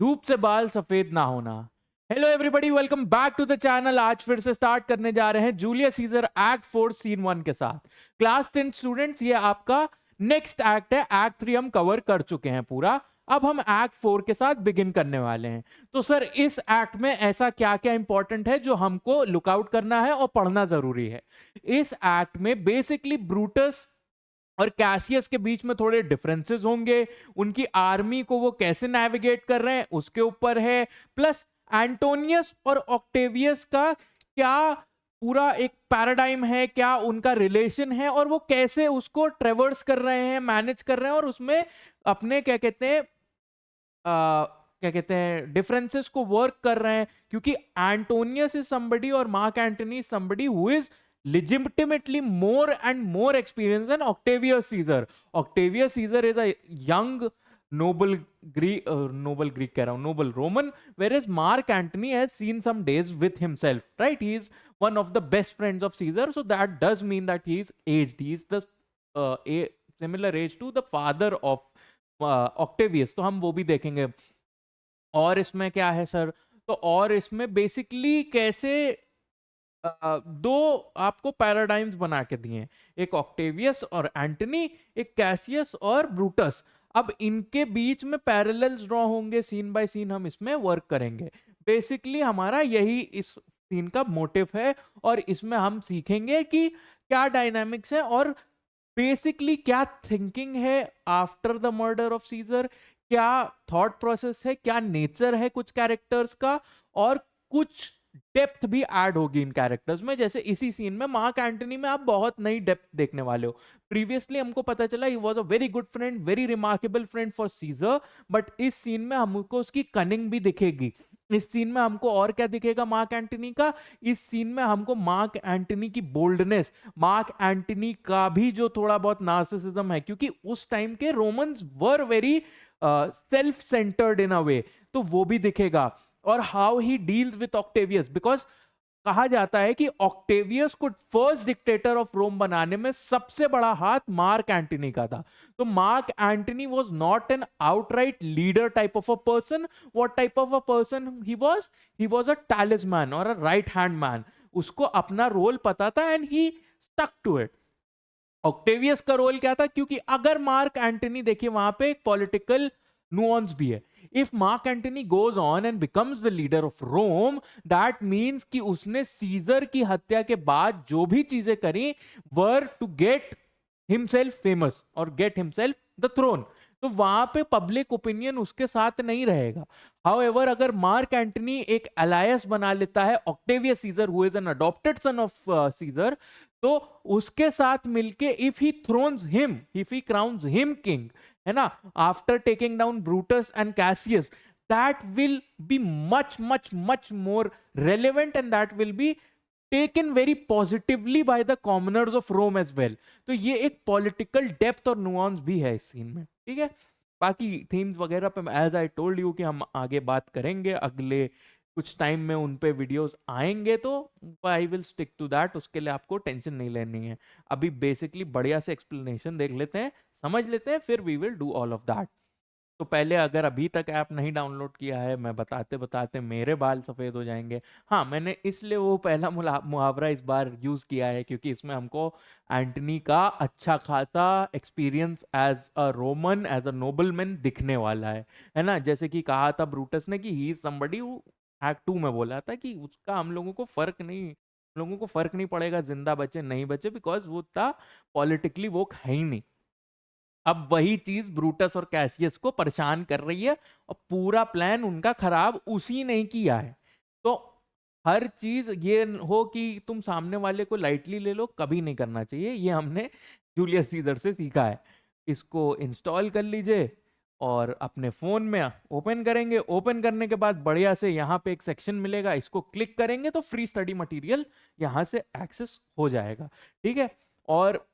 धूप से बाल सफेद ना होना। Hello everybody, welcome back to the channel. आज फिर से स्टार्ट करने जा रहे हैं जूलियस सीजर एक्ट 4 सीन 1 के साथ। क्लास 10 स्टूडेंट्स, ये आपका नेक्स्ट एक्ट है। एक्ट 3 हम कवर कर चुके हैं पूरा। अब हम एक्ट 4 के साथ बिगिन करने वाले हैं। तो सर, इस एक्ट में ऐसा क्या क्या इंपॉर्टेंट है जो हमको लुकआउट करना है और पढ़ना जरूरी है? इस एक्ट में बेसिकली ब्रूटस और कैसियस के बीच में थोड़े डिफरेंसेस होंगे। उनकी आर्मी को वो कैसे नेविगेट कर रहे हैं उसके ऊपर है। प्लस एंटोनियस और ऑक्टेवियस का क्या पूरा एक पैराडाइम है, क्या उनका रिलेशन है और वो कैसे उसको ट्रेवर्स कर रहे हैं, मैनेज कर रहे हैं और उसमें अपने क्या कहते हैं डिफरेंसेस को वर्क कर रहे हैं। क्योंकि एंटोनियस इज समबडी और mark Antony is somebody who is legitimately more and more experienced than Octavius Caesar. Octavius Caesar is a young noble Greek कह रहा हूँ, noble Roman, whereas Mark Antony has seen some days with himself, right? He is one of the best friends of Caesar, so that does mean that he is aged. He is the a similar age to the father of Octavius. तो हम वो भी देखेंगे। और इसमें क्या है sir? तो और इसमें बेसिकली कैसे दो आपको पैराडाइम्स बना के दिए, एक ऑक्टेवियस और एंटनी, एक कैसियस और ब्रूटस। अब इनके बीच में पैरेलल्स ड्रॉ होंगे, सीन बाय सीन हम इसमें वर्क करेंगे। बेसिकली हमारा यही इस सीन का मोटिव है और इसमें हम सीखेंगे कि क्या डायनामिक्स है और बेसिकली क्या थिंकिंग है after the murder of Caesar, क्या थॉट प्रोसेस है, क्या नेचर है कुछ कैरेक्टर्स का, और कुछ डेप्थ भी ऐड होगी इन कैरेक्टर्स में। जैसे इसी सीन में मार्क एंटनी में आप बहुत नई डेप्थ देखने वाले हो। प्रीवियसली हमको पता चला he was a very good friend, very remarkable friend for Caesar, but इस सीन में हमको उसकी कनिंग भी दिखेगी। इस सीन में हमको और क्या दिखेगा मार्क एंटनी का? इस सीन में हमको मार्क एंटनी की बोल्डनेस, मार्क एंटनी का भी जो थोड़ा बहुत नार्सिसिज्म है, क्योंकि उस टाइम के Romans were very self centred in a way, तो वो भी दिखेगा। और how he deals with Octavius, because कहा जाता है कि ऑक्टेवियस को फर्स्ट डिक्टेटर ऑफ रोम बनाने में सबसे बड़ा हाथ मार्क एंटनी का था। तो mark Antony was not an outright leader type of a person. What type of a person he was a टैलिस्मैन और अ राइट हैंड मैन। उसको अपना रोल पता था and he stuck to it. Octavius का role क्या था? क्योंकि अगर मार्क एंटनी, देखिए वहां पे एक पॉलिटिकल नुआंस भी है। If Mark Antony goes on and becomes the leader of Rome, that means कि उसने सीजर की हत्या के बाद जो भी चीजें करी वर टू गेट हिमसेल्फ फेमस और गेट हिमसेल्फ द थ्रोन। तो वहां पे पब्लिक ओपिनियन उसके साथ नहीं रहेगा। हाउएवर अगर मार्क एंटनी एक अलायंस बना लेता है Octavius Caesar who is an adopted son of Caesar, तो उसके साथ मिलके if he crowns him king, है ना, after taking down Brutus and Cassius, that will be much much much more relevant and that will be taken very positively by the commoners of Rome as well. तो ये एक political depth और nuance भी है इस scene में, ठीक है। बाकी थीम्स वगैरह पे एज आई टोल्ड यू कि हम आगे बात करेंगे, अगले कुछ टाइम में उन पे वीडियोस आएंगे, तो I will stick to that. उसके लिए आपको टेंशन नहीं लेनी है। अभी बेसिकली बढ़िया से एक्सप्लेनेशन देख लेते हैं, समझ लेते हैं, फिर we will do all of that. तो पहले अगर अभी तक ऐप नहीं डाउनलोड किया है, मैं बताते बताते मेरे बाल सफ़ेद हो जाएंगे। हाँ, मैंने इसलिए वो पहला मुहावरा इस बार यूज़ किया है क्योंकि इसमें हमको एंटनी का अच्छा खासा experience as a Roman, as a nobleman दिखने वाला है ना। जैसे कि कहा था ब्रूटस ने कि ही इज समबडी, एक्ट 2 में बोला था कि उसका हम लोगों को फर्क नहीं पड़ेगा जिंदा बचे नहीं बचे, बिकॉज वो था पॉलिटिकली वो है ही नहीं। अब वही चीज ब्रूटस और कैसियस को परेशान कर रही है और पूरा प्लान उनका खराब उसी ने किया है। तो हर चीज ये हो कि तुम सामने वाले को लाइटली ले लो, कभी नहीं करना चाहिए। ये हमने जूलियस सीजर से सीखा है। इसको इंस्टॉल कर लीजिए और अपने फोन में ओपन करेंगे। ओपन करने के बाद बढ़िया से यहाँ पे एक सेक्शन मिलेगा, इसको क्लिक करेंगे तो फ्री स्टडी मटेरियल यहाँ से एक्सेस हो जाएगा, ठीक है। और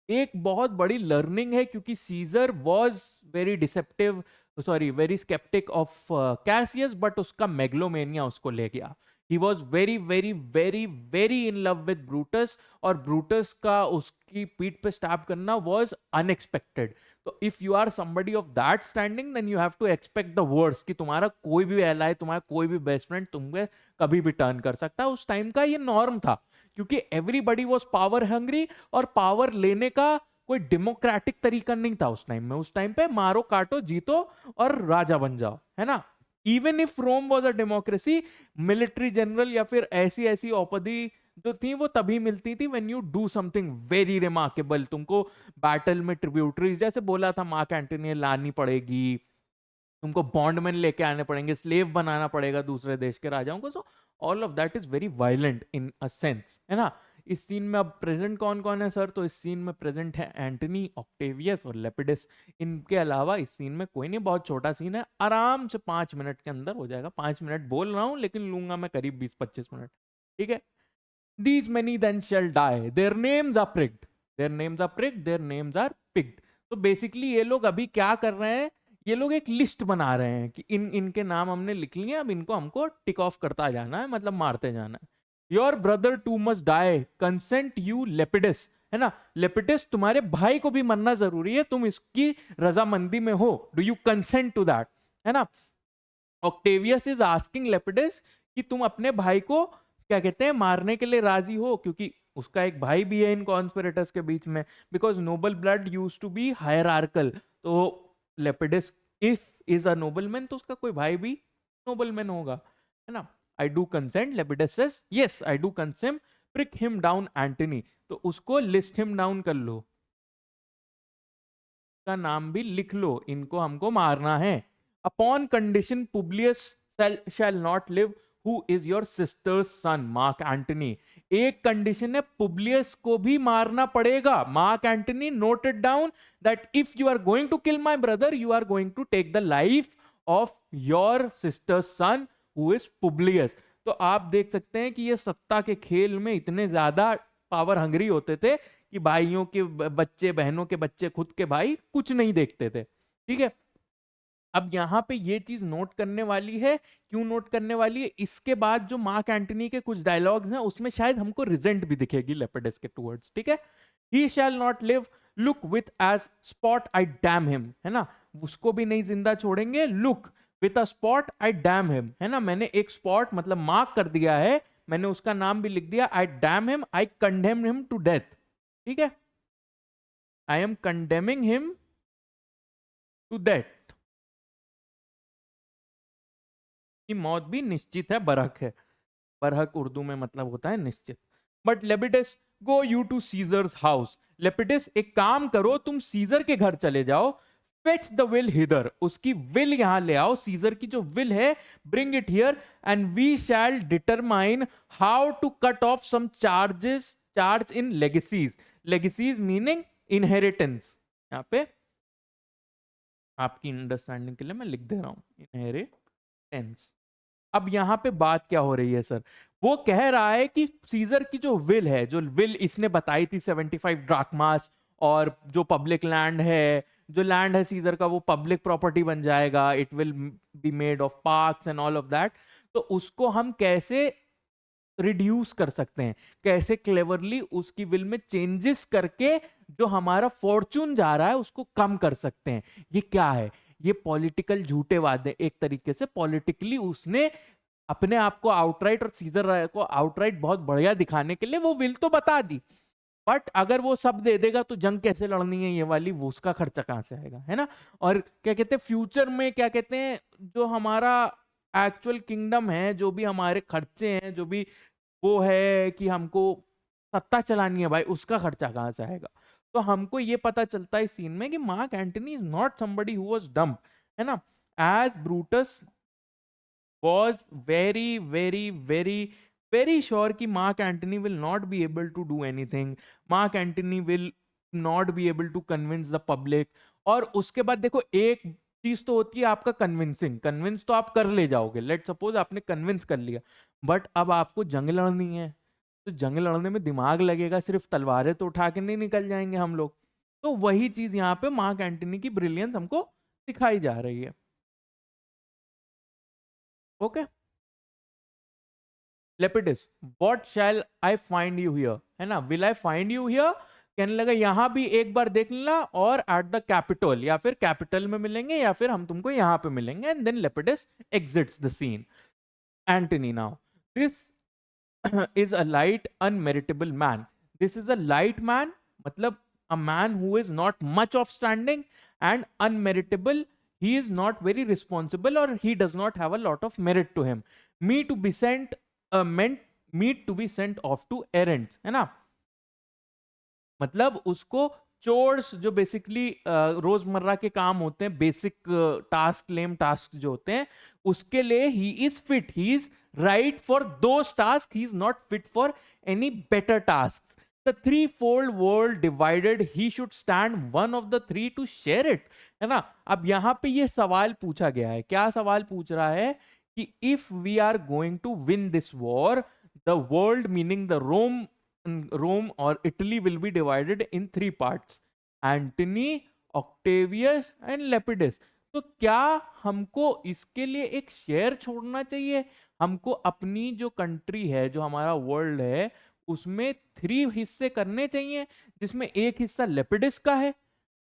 एक बहुत बड़ी लर्निंग है क्योंकि Caesar was very deceptive, sorry very sceptic of Cassius, but उसका मेगलोमेनिया उसको ले गया he was very very very very in love with Brutus, और ब्रूटस का उसकी पीठ पे स्टैब करना वॉज अनएक्सपेक्टेड. तो if you are somebody of that standing then you have to expect the worst, कि तुम्हारा कोई भी एलाय, तुम्हारा कोई भी बेस्ट फ्रेंड तुम्हें कभी भी टर्न कर सकता है. उस टाइम का ये नॉर्म था, क्योंकि एवरीबडी वॉज पावर हंग्री, और पावर लेने का कोई डेमोक्रेटिक तरीका नहीं था उस टाइम में. उस टाइम पे मारो काटो जीतो और राजा बन जाओ, है ना. Even if Rome was a democracy, military general या फिर ऐसी ऐसी औपदी जो थी वो तभी मिलती थी when you do something very remarkable. तुमको बैटल में ट्रिब्यूटरीज, जैसे बोला था मार्क एंटनी, लानी पड़ेगी, तुमको बॉन्डमैन लेके आने पड़ेंगे, स्लेव बनाना पड़ेगा दूसरे देश के राजाओं को. So all of that is very violent in a sense, है ना. इस सीन में अब प्रेजेंट कौन कौन है सर? तो इस सीन में प्रेजेंट है एंटनी, ऑक्टेवियस और लेपिडस. इनके अलावा इस सीन में कोई नहीं. बहुत छोटा सीन है, आराम से 5 मिनट के अंदर हो जाएगा. 5 मिनट बोल रहा हूं लेकिन लूंगा मैं करीब 20-25 मिनट, ठीक है. These many then shall die. Their names are pricked. Their names are pricked. Their names are picked. तो बेसिकली ये लोग अभी क्या कर रहे हैं? ये लोग एक लिस्ट बना रहे हैं कि इनके नाम हमने लिख लिए, अब इनको हमको टिक ऑफ करता जाना है, मतलब मारते जाना है. Your brother too must die, consent you Lepidus, है ना. लेपिडस, तुम्हारे भाई को भी मरना जरूरी है, तुम इसकी रजामंदी में हो. Do you consent to that, है ना. ऑक्टेवियस इज आस्किंग लेपिडस कि तुम अपने भाई को क्या कहते हैं मारने के लिए राजी हो, क्योंकि उसका एक भाई भी है इन कॉन्स्पिरेटर्स के बीच में, because noble blood used to be hierarchical. तो Lepidus if is a nobleman, तो उसका कोई भाई भी नोबलमैन होगा, है ना. I do consent, Lepidus says yes I do consent, prick him down Antony. तो उसको लिस्ट हिम डाउन कर लो, का नाम भी लिख लो, इनको हमको मारना है. Upon condition Publius shall not live, who is your sister's son, Mark Antony. एक कंडीशन है, पुब्लियस को भी मारना पड़ेगा. Mark Antony noted down that if you are going to kill my brother, you are going to take the life of your sister's son who is Publius. तो आप देख सकते हैं कि ये सत्ता के खेल में इतने ज्यादा पावर हंग्री होते थे कि भाइयों के बच्चे, बहनों के बच्चे, खुद के भाई कुछ नहीं देखते थे, ठीक है. अब यहां पे ये चीज नोट करने वाली है. क्यों नोट करने वाली है? इसके बाद जो मार्क एंटनी के कुछ डायलॉग्स हैं उसमें शायद हमको रिजेंट भी दिखेगी लेपिडस के टूवर्ड्स, ठीक है. He shall not live, look with as spot I damn him, है ना. उसको भी नहीं जिंदा छोड़ेंगे. Look with a spot I damn him, है ना. मैंने एक स्पॉट मतलब मार्क कर दिया है, मैंने उसका नाम भी लिख दिया. I damn him, I condemn him to death, ठीक है. I am condemning him to death, की मौत भी निश्चित है, बरहक है. बरहक उर्दू में मतलब होता है निश्चित. But Lepidus go you to Caesar's house. Lepidus एक काम करो, तुम सीजर के घर चले जाओ. फेच द विल हिदर, उसकी विल यहां ले आओ, सीजर की जो विल है, bring it here and we shall determine how to cut off some charge in legacies. Legacies meaning inheritance. यहां पे आपकी अंडरस्टैंडिंग के लिए मैं लिख दे रहा हूं, इनहेरिटेंस. अब यहां पे बात क्या हो रही है सर? वो कह रहा है कि सीजर की जो विल है, जो विल इसने बताई थी 75 ड्राकमास, और जो पब्लिक लैंड है, जो लैंड है सीजर का, वो पब्लिक प्रॉपर्टी बन जाएगा. It will be made of parks and all of that. तो उसको हम कैसे रिड्यूस कर सकते हैं, कैसे क्लेवरली उसकी विल में चेंजेस करके जो हमारा फॉर्चून जा रहा है उसको कम कर सकते हैं. ये क्या है? ये पॉलिटिकल झूठे वादे. एक तरीके से पॉलिटिकली उसने अपने आप को आउटराइट, और सीजर को आउटराइट बहुत बढ़िया दिखाने के लिए वो विल तो बता दी, बट अगर वो सब दे देगा तो जंग कैसे लड़नी है ये वाली, वो उसका खर्चा कहां से आएगा, है ना. और क्या कहते हैं फ्यूचर में, क्या कहते हैं, जो हमारा एक्चुअल किंगडम है, जो भी हमारे खर्चे हैं, जो भी वो है कि हमको सत्ता चलानी है भाई, उसका खर्चा कहां से आएगा. तो हमको ये पता चलता है इस सीन में कि Mark Antony is not somebody who was dumb, है ना. As Brutus was very very very very sure कि Mark Antony will not be able to do anything, Mark Antony will not be able to convince the public. और उसके बाद देखो, एक चीज तो होती है आपका कन्विंसिंग, कन्विंस तो आप कर ले जाओगे, लेट सपोज आपने कन्विंस कर लिया, बट अब आपको जंग लड़नी है, तो जंग लड़ने में दिमाग लगेगा, सिर्फ तलवारें तो उठा के नहीं निकल जाएंगे हम लोग. तो वही चीज यहाँ पे मार्क एंटनी की ब्रिलियंस हमको दिखाई जा रही है. Okay. Lepidus, what shall I find you here, है ना, will I find you here, कहने लगा यहां भी एक बार देख लेना, और एट द कैपिटल, या फिर कैपिटल में मिलेंगे, या फिर हम तुमको यहां पे मिलेंगे, and then Lepidus exits the scene. Antony now, this is a light unmeritable man. This is a light man, मतलब a man who is not much of standing, and unmeritable, he is not very responsible, or he does not have a lot of merit to him. Me to be sent meant me to be sent off to errands, है ना, मतलब उसको chores जो basically रोजमर्रा के काम होते हैं, बेसिक टास्क, लेम टास्क जो होते हैं, उसके लिए he is fit, he is right for those task, he is not fit for any better task. The three fold world divided, he should stand one of the three to share it, है ना. अब यहां पे ये सवाल पूछा गया है, क्या सवाल पूछ रहा है कि if we are going to win this war, the world meaning the Rome or Italy will be divided in three parts: Antony, Octavius and Lepidus. तो क्या हमको इसके लिए एक शेयर छोड़ना चाहिए? हमको अपनी जो कंट्री है, जो हमारा वर्ल्ड है, उसमें 3 हिस्से करने चाहिए, जिसमें एक हिस्सा लेपिडिस का है.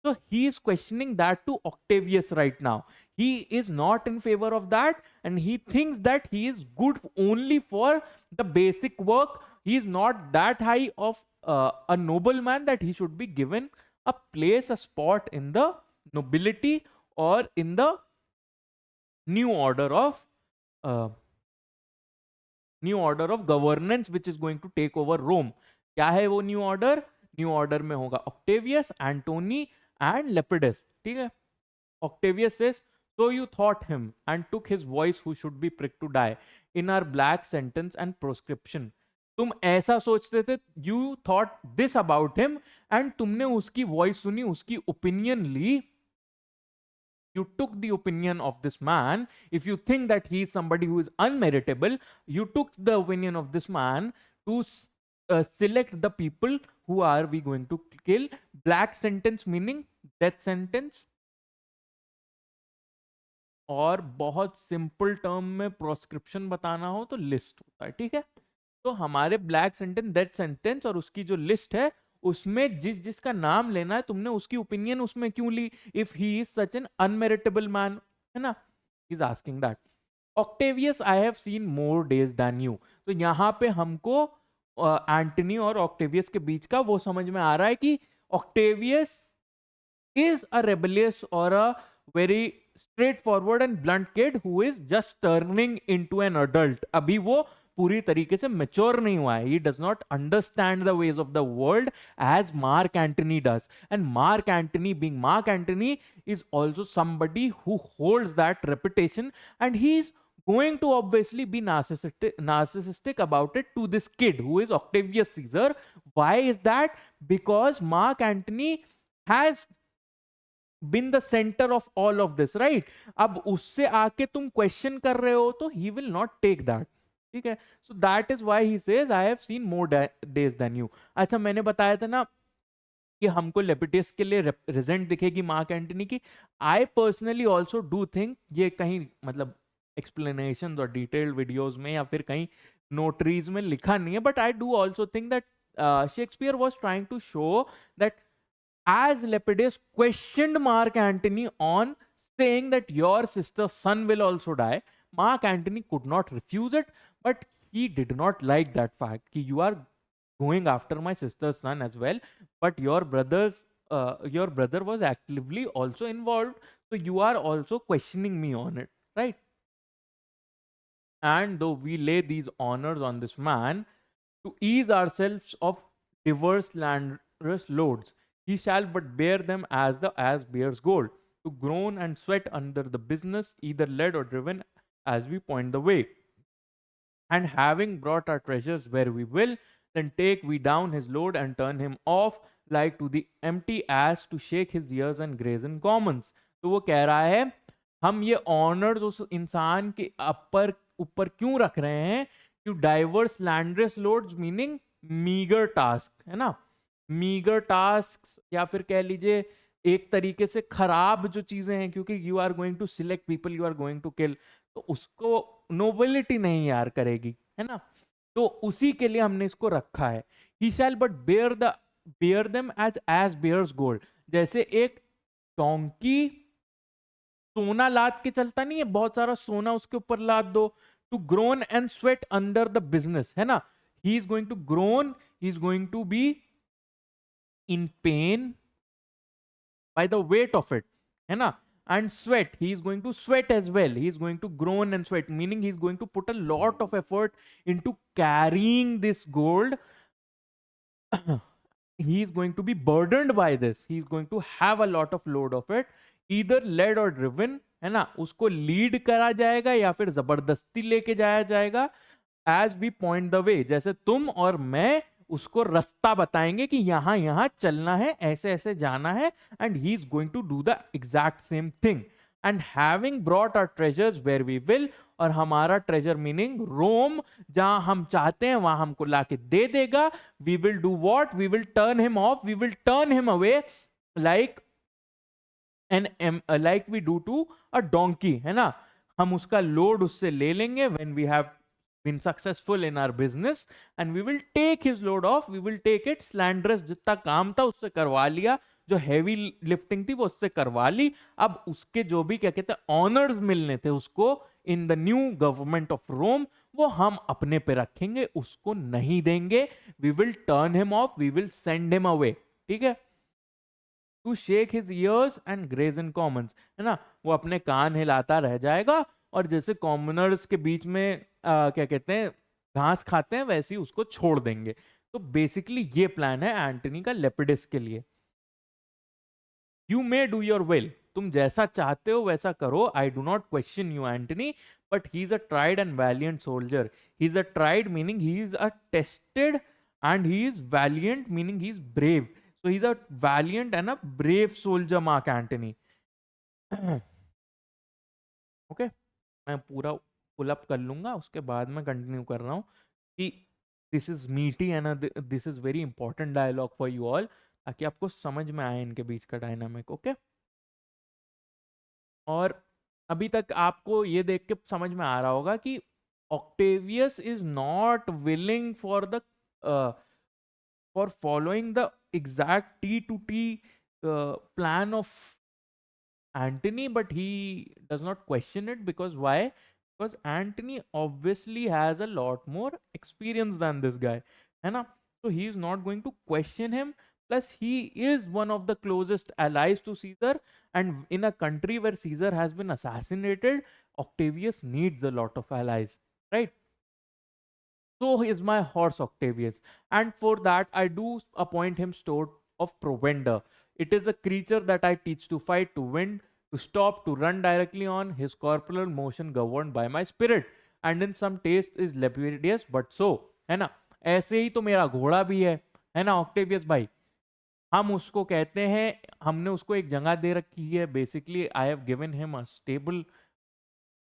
So he is questioning that to Octavius right now. He is not in favor of that, and he thinks that he is good only for the basic work. He is not that high of a nobleman that he should be given a place, a spot in the nobility, or in the new order of uh, governance which is going to take over Rome. क्या है वो new order? New order में होगा Octavius, Antony and लेपिडस. ठीक है. Octavius says, so you thought him and took his voice who should be pricked to die in our black sentence and proscription. तुम ऐसा सोचते थे, you thought this about him, and तुमने उसकी वॉइस सुनी, उसकी ओपिनियन ली. You took the opinion of this man. If you think that he is somebody who is unmeritable, you took the opinion of this man to select the people who are we going to kill. Black sentence meaning death sentence, और बहुत simple term में प्रोस्क्रिप्शन बताना हो तो list होता है. ठीक है. तो हमारे ब्लैक सेंटेंस, डेथ सेंटेंस, और उसकी जो लिस्ट है, उसमें जिस जिसका नाम लेना है, तुमने उसकी ओपिनियन उसमें क्यों ली? If he is such an unmeritable man, है ना, is asking that. Octavius, I have seen more days than you. तो यहाँ पे हमको एंटनी और ऑक्टेवियस के बीच का वो समझ में आ रहा है कि Octavius is a rebellious or a very straightforward and blunt kid who is just turning into an adult. अभी वो पूरी तरीके से mature नहीं हुआ है. He does not understand the ways of the world as Mark Antony does. And Mark Antony, being Mark Antony, is also somebody who holds that reputation, and he is going to obviously be narcissistic about it to this kid who is Octavius Caesar. Why is that? Because Mark Antony has been the center of all of this, right? अब उससे आके तुम question कर रहे हो तो he will not take that. ठीक है. So that is why he says I have seen more days than you. अच्छा, मैंने बताया था ना कि हमको लेपिडियस के लिए रिजेंट दिखेगी मार्क एंटनी की. I personally also do think, ये कहीं मतलब एक्सप्लेनेशन और डिटेल्ड वीडियोज में या फिर कहीं नोटरीज में लिखा नहीं है, but I do also think that Shakespeare was trying to show that as Lepidus questioned Mark Antony on saying that your sister's son will also die, Mark Antony could not refuse it, but he did not like that fact that you are going after my sister's son as well, but your brother was actively also involved, so you are also questioning me on it, right? And though we lay these honors on this man to ease ourselves of diverse slanderous loads, he shall but bear them as bears gold, to groan and sweat under the business, either led or driven as we point the way. And having brought our treasures where we will, then take we down his load and turn him off like to the empty ass to shake his ears and graze in commons. तो वो कह रहा है हम ये honours उस इंसान के ऊपर क्यों रख रहे हैं? To divers slanderous loads meaning meagre task, है ना, मीगर टास्क, या फिर कह लीजिए एक तरीके से खराब जो चीजें हैं, क्योंकि you are going to select people you are going to kill, तो उसको नोबिलिटी नहीं यार करेगी, है ना. तो उसी के लिए हमने इसको रखा है। He shall but bear them as bears gold. जैसे एक डोंकी सोना लाद के चलता नहीं है, बहुत सारा सोना उसके ऊपर लाद दो। To groan and sweat under the business, है ना। He is going to groan, he is going to be in pain by the weight of it, है ना। And sweat, he is going to sweat as well, he is going to groan and sweat, meaning he is going to put a lot of effort into carrying this gold. He is going to be burdened by this, he is going to have a lot of load of it, either led or driven, है ना। उसको lead करा जाएगा या फिर जबरदस्ती लेके जाया जाएगा। As we point the way, जैसे तुम और मैं उसको रास्ता बताएंगे कि यहां यहां चलना है, ऐसे ऐसे जाना है, and he is going to do the exact same thing. And having brought our treasures where we will, और हमारा ट्रेजर मीनिंग रोम, जहां हम चाहते हैं वहां हमको लाके दे देगा। We will do what, we will turn him off, we will turn him away like like we do to a donkey, है ना। हम उसका लोड उससे ले लेंगे when we have been successful in our business, and we will take his load off, we will take it slanderous, जितना काम था उससे करवा लिया, जो हैवी लिफ्टिंग थी वो उससे करवा ली। अब उसके जो भी क्या कहते हैं ऑनर्स मिलने थे उसको in the new government of Rome, वो हम अपने पे रखेंगे, उसको नहीं देंगे। We will turn him off, we will send him away, ठीक है। To shake his ears and graze in commons, है ना। वो अपने कान हिलाता रह जाएगा, और जैसे कॉमनर्स के बीच में क्या कहते हैं घास खाते हैं, वैसे ही उसको छोड़ देंगे। तो बेसिकली ये प्लान है एंटनी का लेपिडिस के लिए। You may do your will, तुम जैसा चाहते हो वैसा करो, I do not question you Antony, but he is a tried and valiant soldier. He is a tried meaning he is a tested, and he is valiant meaning he is brave. So he's a valiant and a brave soldier, Mark Antony. Okay, मैं पूरा pull up कर लूंगा, उसके बाद मैं continue कर रहा हूँ कि this is meaty and this is very important dialogue for you all, ताकि आपको समझ में आए इनके बीच का डायनामिक। ओके, और अभी तक आपको ये देख के समझ में आ रहा होगा कि Octavius is not willing for the for following the exact T to T plan of Antony, but he does not question it, because why? Because Antony obviously has a lot more experience than this guy, है ना। So he is not going to question him. Plus he is one of the closest allies to Caesar, and in a country where Caesar has been assassinated, Octavius needs a lot of allies, right? So is my horse Octavius, and for that I do appoint him steward of provender. It is a creature that I teach to fight, to win, to stop, to run directly on, his corporal motion governed by my spirit, and in some taste is Lepidus, but so, है ना। ऐसे ही तो मेरा घोड़ा भी है ना Octavius भाई। हम उसको कहते हैं, हमने उसको एक जगह दे रखी है, basically I have given him a stable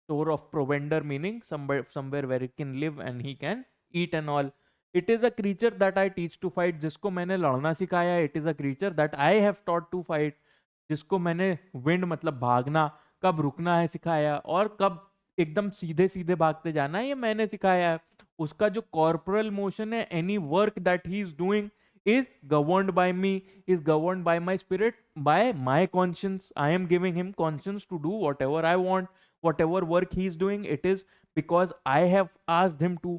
store of provender, meaning somewhere where he can live and he can eat and all. It is a creature that I teach to fight, जिसको मैंने लड़ना सिखाया। It is a creature that I have taught to fight, जिसको मैंने wind मतलब भागना, कब रुकना है सिखाया, और कब एकदम सीधे सीधे भागते जाना है, ये मैंने सिखाया है। उसका जो corporal motion है, any work that he is doing is governed by me, is governed by my spirit, by my conscience. I am giving him conscience to do whatever I want. Whatever work he is doing, it is because I have asked him to,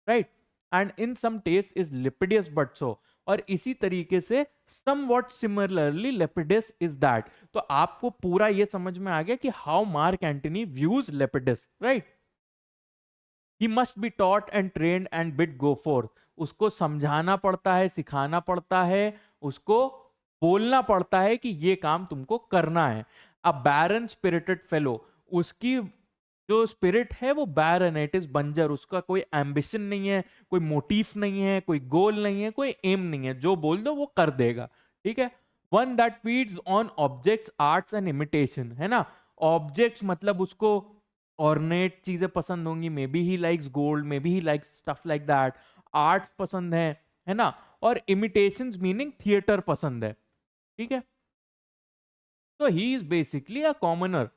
right? And in some taste is Lepidus, but so, और इसी तरीके से somewhat similarly Lepidus is that. तो आपको पूरा ये समझ में आ गया कि how Mark Antony views Lepidus, right? He must be taught and trained and bid go forth. उसको समझाना पड़ता है, सिखाना पड़ता है, उसको बोलना पड़ता है कि ये काम तुमको करना है। अ बैरन स्पिरिटेड फेलो, उसकी जो स्पिरिट है वो बैरन है, इट इज बंजर, उसका कोई एम्बिशन नहीं है, कोई मोटिव नहीं है, कोई गोल नहीं है, कोई एम नहीं है, जो बोल दो वो कर देगा, ठीक है। One that feeds on objects, arts and imitation, है ना। ऑब्जेक्ट्स मतलब उसको ऑर्नेट चीजें पसंद होंगी, may be he likes gold, may be he likes stuff like that. Arts पसंद है ना। और इमिटेशंस मीनिंग थिएटर पसंद है, ठीक है। तो he is basically a commoner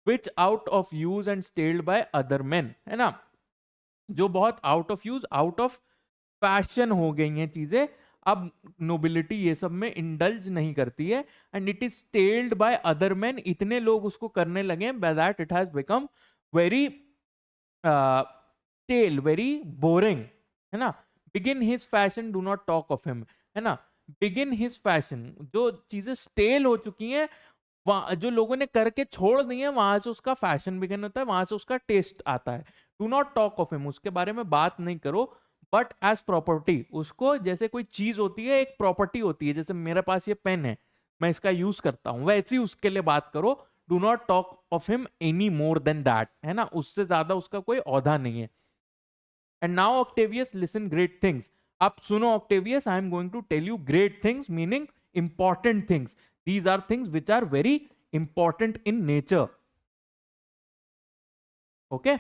which out of use and stealth by other main, है ना। जो बहुत out of use, out of fashion हो गई हैं चीजें, अब नोबिलिटी ये सब में इंडल्ज नहीं करती है, and it is staled by other man, इतने लोग उसको करने लगे हैं, by that it has become very stale, very boring, है ना. Begin his fashion, do not talk of him, है ना. बिगिन हिज फैशन, जो चीजें स्टेल हो चुकी हैं, जो लोगों ने करके छोड़ दी है, वहां से उसका फैशन बिगिन होता है, वहां से उसका टेस्ट आता है. Do not talk of him, उसके बारे में बात नहीं करो, बट एज प्रॉपर्टी, उसको जैसे कोई चीज होती है, एक प्रॉपर्टी होती है, जैसे मेरे पास ये पेन है, मैं इसका यूज करता हूं, वैसे ही उसके लिए बात करो. Do not talk of him any more than that, है ना, उससे ज्यादा उसका कोई औहदा नहीं है. And now Octavius listen great things, अब सुनो Octavius, I am going to tell you great things, meaning important things. These are things which are very important in nature. Okay.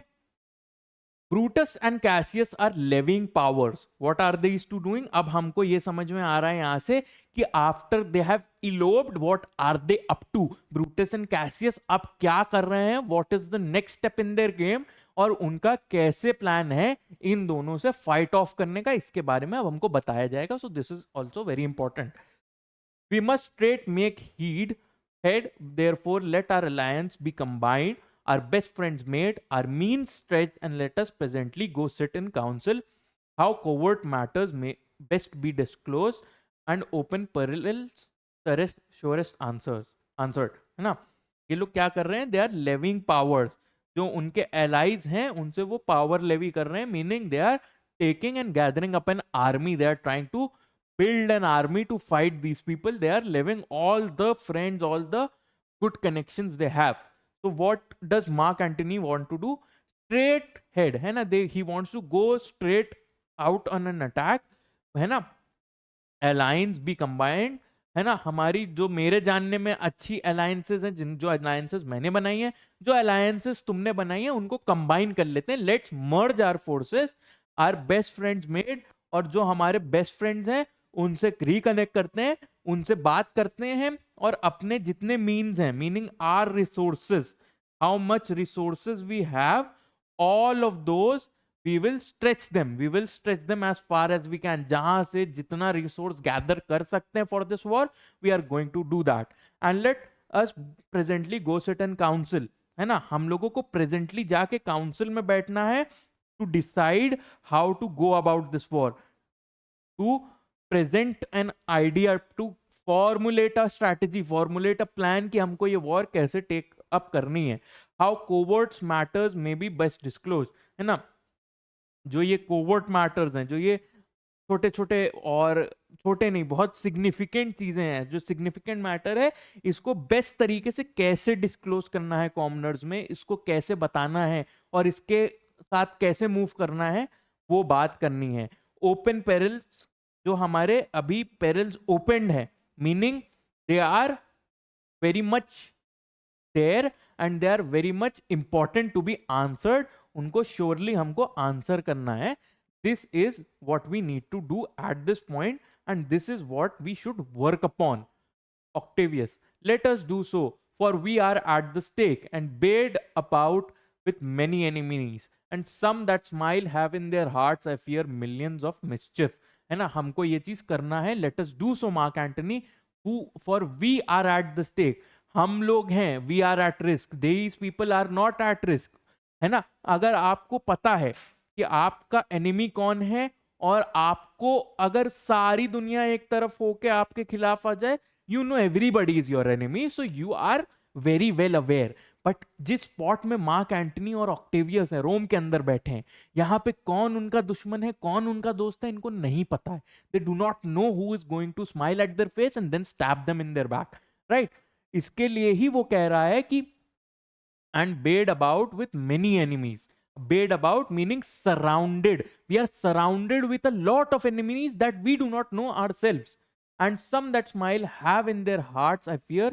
Brutus and Cassius are levying powers. What are these two doing? अब हमको ये समझ में आ रहा है यहां से कि after they have eloped, what are they up to. Brutus and Cassius अब क्या कर रहे हैं, what is the next step in their game, और उनका कैसे प्लान है इन दोनों से फाइट ऑफ करने का, इसके बारे में अब हमको बताया जाएगा. So this is also very important. We must straight make head, therefore let our alliance be combined, our best friends made, our means stretched, and let us presently go sit in council, how covert matters may best be disclosed, and open perils surest answered, है ना. ये लोग क्या कर रहे हैं, they are levying powers, जो उनके एलाइज हैं उनसे वो पावर लेवी कर रहे हैं, meaning they are taking and gathering up an army, they are trying to build an army to fight these people. They are leaving all the friends, all the good connections they have. So what does Mark Antony want to do? Straight head, है ना, he wants to go straight out on an attack, है ना. Alliance be combined, है ना. हमारी जो मेरे जानने में अच्छी अलायंसेस हैं, जिन जो अलायंसेस मैंने बनाई हैं, जो अलायंसेस तुमने बनाई हैं, उनको कंबाइन कर लेते हैं. Let's merge our forces, our best friends made, और जो हमारे बेस्ट फ्रेंड्स हैं उनसे रिकनेक्ट करते हैं, उनसे बात करते हैं, और अपने जितने मीन्स हैं, meaning our resources, how much resources we have, all of those we will stretch them as far as we can. जहां से जितना रिसोर्स गैदर कर सकते हैं for this war, we are going to do that. And let us presently go sit in council, है ना. हम लोगों को प्रेजेंटली जाके काउंसिल में बैठना है, to decide how to go about this war, to present an idea, to formulate a strategy, formulate a plan कि हमको ये वॉर कैसे टेक अप करनी है. How coverts matters may be best disclose, है ना. जो ये कोवर्ट मैटर्स हैं, जो ये छोटे छोटे, और छोटे नहीं, बहुत सिग्निफिकेंट चीजें हैं, जो सिग्निफिकेंट मैटर है, इसको बेस्ट तरीके से कैसे डिस्क्लोज करना है कॉमनर्स में, इसको कैसे बताना है, और इसके साथ कैसे मूव करना है, वो बात करनी है. ओपन पेरिल्स, जो हमारे अभी पेरिल्स ओपन है, meaning they are very much there, and they are very much important to be answered, उनको श्योरली हमको आंसर करना है. This is what we need to do at this point, and this is what we should work upon. Octavius, let us do so, for we are at the stake, and bayed about with many enemies, and some that smile have in their hearts, I fear, millions of mischief. है ना, हमको ये चीज करना है. Let us do so, Mark Antony, who for we are at the stake. हम लोग हैं, we are at risk. These people are not at risk. है ना. अगर आपको पता है कि आपका एनिमी कौन है, और आपको अगर सारी दुनिया एक तरफ होके आपके खिलाफ आ जाए, you know everybody is your enemy, so you are very well aware. But जिस स्पॉट में मार्क एंटनी और ऑक्टेवियस है, रोम के अंदर बैठे हैं, यहाँ पे कौन उनका दुश्मन है, कौन उनका दोस्त है, इनको नहीं पता है. They do not know who is going to smile at their face and then stab them in their back, right. इसके लिए ही वो कह रहा है कि and bayed about with many enemies. Bayed about meaning surrounded. We are surrounded with a lot of enemies that we do not know ourselves. And some that smile have in their hearts, I fear,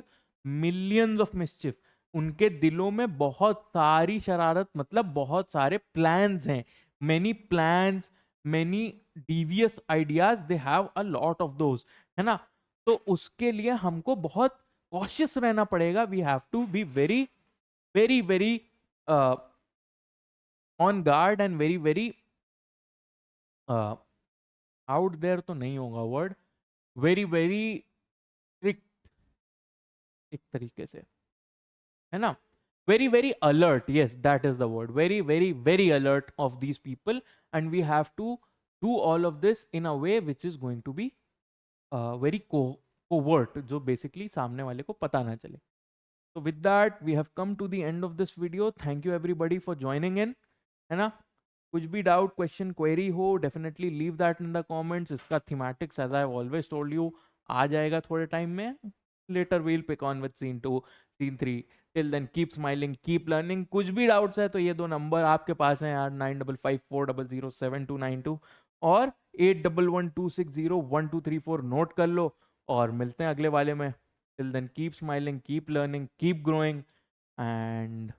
millions of mischief. उनके दिलों में बहुत सारी शरारत, मतलब बहुत सारे plans हैं. Many plans, many devious ideas, they have a lot of those, है ना. तो उसके लिए हमको बहुत cautious रहना पड़ेगा. We have to be very on guard, and very out there तो नहीं होगा वर्ड, वेरी वेरी स्ट्रिक्ट एक तरीके से, है ना, very very alert, yes, that is the word, very very very alert of these people, and we have to do all of this in a way which is going to be very covert, जो basically सामने वाले को पता ना चले. So with that we have come to the end of this video. Thank you everybody for joining in, है ना. कुछ भी डाउट क्वेश्चन क्वेरी हो definitely leave that in the comments. इसका thematics as I always told you आ जाएगा थोड़े time में. Later we'll pick on with scene 2 scene 3. Till then keep smiling, keep learning. कुछ भी डाउट्स है तो ये दो नंबर आपके पास हैं यार, 9554007292 और 8112601234 नोट कर लो. और मिलते हैं अगले वाले में. Till then keep smiling, keep learning, keep growing, and